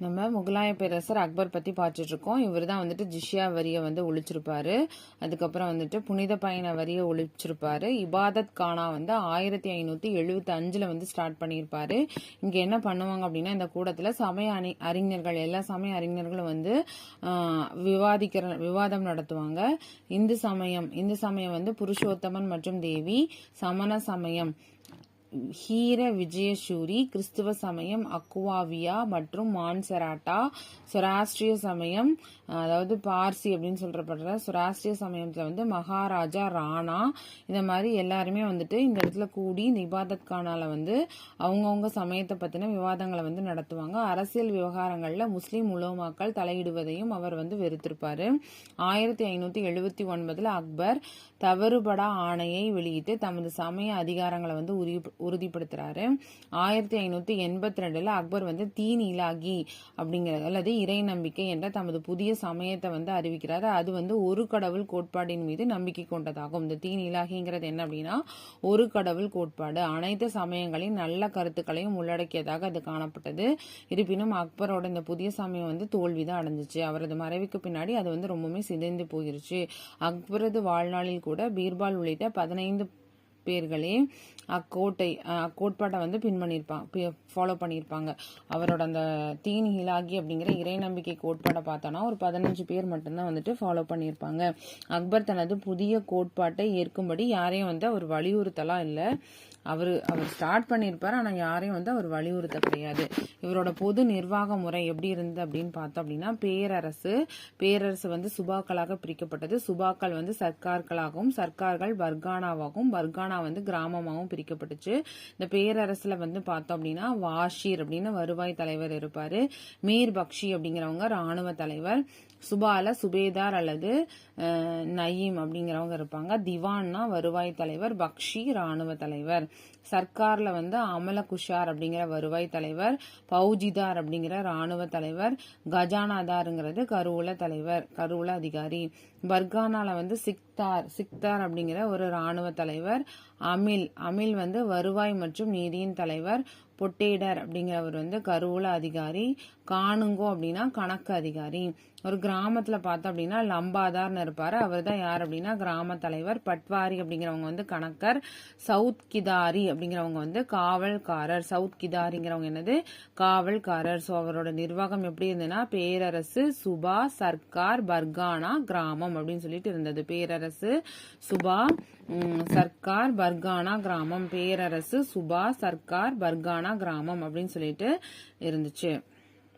நம்ம முகலாய பேரரசர் அக்பர் பத்தி பார்த்துட்டு இருக்கோம். இவர் தான் வந்துட்டு ஜிஷ்யா வரியை வந்து ஒழிச்சிருப்பாரு. அதுக்கப்புறம் வந்துட்டு புனித பயண வரியை ஒழிச்சிருப்பாரு. இபாதத் கானா வந்து 1575 வந்து ஸ்டார்ட் பண்ணியிருப்பாரு. இங்க என்ன பண்ணுவாங்க அப்படின்னா, இந்த கூடத்துல சமய அறிஞர்கள், எல்லா சமய அறிஞர்களும் வந்து விவாதம் நடத்துவாங்க. இந்து சமயம் வந்து புருஷோத்தமன் மற்றும் தேவி, சமண சமயம் ஹீர விஜயசூரி, கிறிஸ்துவ சமயம் அக்குவாவியா மற்றும் மான்செராட்டா, சொராஸ்ட்ரிய சமயம் அதாவது பார்சி அப்படின்னு சொல்றப்படுற சொராஸ்ட்ரிய சமயத்துல வந்து மகாராஜா ராணா, இந்த மாதிரி எல்லாருமே வந்துட்டு இந்த இடத்துல கூடி இந்த இபாதத் கானால வந்து அவங்கவுங்க சமயத்தை பத்தின விவாதங்களை வந்து நடத்துவாங்க. அரசியல் விவகாரங்கள்ல முஸ்லிம் உலமாக்கள் தலையிடுவதையும் அவர் வந்து வெறுத்திருப்பாரு. 1579 அக்பர் தவறுபடா ஆணையை வெளியிட்டு தமது சமய அதிகாரங்களை வந்து உறுதிப்படுத்துறாரு. 1582 அக்பர் வந்து தீன் இலாகி அப்படிங்கிறது அல்லது இறை நம்பிக்கை என்ற தமது புதிய சமயத்தை வந்து அறிவிக்கிறாரு. அது வந்து ஒரு கடவுள் கோட்பாடின் மீது நம்பிக்கை கொண்டதாகும். இந்த தீன் இலாகிங்கிறது என்ன அப்படின்னா, ஒரு கடவுள் கோட்பாடு அனைத்து சமயங்களின் நல்ல கருத்துக்களையும் உள்ளடக்கியதாக அது காணப்பட்டது. இருப்பினும் அக்பரோட இந்த புதிய சமயம் வந்து தோல்விதான் அடைஞ்சிச்சு. அவரது மறைவுக்கு பின்னாடி அது வந்து ரொம்பவுமே சிதைந்து போயிருச்சு. அக்பரது வாழ்நாளில் கூட பீர்பால் உள்ளிட்ட 15 பேர்களே அக்கோட்பாட்டை வந்து ஃபாலோ பண்ணியிருப்பாங்க. அவரோட அந்த தீன் ஹிலாகி அப்படிங்கிற இறை நம்பிக்கை கோட்பாட்டை பார்த்தோன்னா ஒரு 15 பேர் மட்டும்தான் வந்துட்டு ஃபாலோ பண்ணியிருப்பாங்க. அக்பர் தனது புதிய கோட்பாட்டை ஏற்கும்படி யாரையும் வந்து அவர் வலியுறுத்தலாம் இல்லை. அவர் ஸ்டார்ட் பண்ணியிருப்பார், ஆனால் யாரையும் வந்து அவர் வலியுறுத்த கிடையாது. இவரோட பொது நிர்வாக முறை எப்படி இருந்தது அப்படின்னு பார்த்தோம் அப்படின்னா, பேரரசு வந்து சுபாக்களாக பிரிக்கப்பட்டது. சுபாக்கள் வந்து சர்க்கார்களாகவும், சர்க்கார்கள் பர்கானாவாகவும், பர்கானா வந்து கிராமமாகவும் பிரிக்கப்பட்டுச்சு. இந்த பேரரசுல வந்து பார்த்தோம் அப்படின்னா வாஷீர் அப்படின்னு வருவாய் தலைவர் இருப்பாரு. மீர் பக்ஷி அப்படிங்கிறவங்க ராணுவ தலைவர். சுபால சுபேதார் அல்லது நயீம் அப்படிங்கிறவங்க இருப்பாங்க. திவான்னா வருவாய் தலைவர், பக்ஷி ராணுவ தலைவர். சர்க்கார்ல வந்து அமல குஷார் அப்படிங்கிற வருவாய் தலைவர், பௌஜிதார் அப்படிங்கிற ராணுவ தலைவர், கஜானாதாருங்கிறது கருவூல அதிகாரி. பர்கானால வந்து சிக்தார் அப்படிங்கிற ஒரு ராணுவ தலைவர், அமில் வந்து வருவாய் மற்றும் நீதியின் தலைவர், பொட்டேடர் அப்படிங்கிறவர் வந்து கருவூல அதிகாரி, காணுங்கோ அப்படின்னா கணக்கு அதிகாரி. ஒரு கிராமத்துல பார்த்தோம் அப்படின்னா லம்பாதார்னு இருப்பாரு, அவர் தான் யார் அப்படின்னா கிராம தலைவர். பட்வாரி அப்படிங்கிறவங்க வந்து கணக்கர். சவுத் கிதாரி அப்படிங்கிறவங்க வந்து காவல்காரர். சவுத் கிதாரிங்கிறவங்க என்னது காவல்காரர். ஸோ அவரோட நிர்வாகம் எப்படி இருந்ததுன்னா பேரரசு, சுபா, சர்க்கார், பர்கானா, கிராமம் அப்படின்னு சொல்லிட்டு இருந்தது. பேரரசு, சுபா, சர்க்கார், பர்கானா, கிராமம். பேரரசு, சுபா, சர்க்கார், பர்கானா, கிராமம் அப்படின்னு சொல்லிட்டு இருந்துச்சு.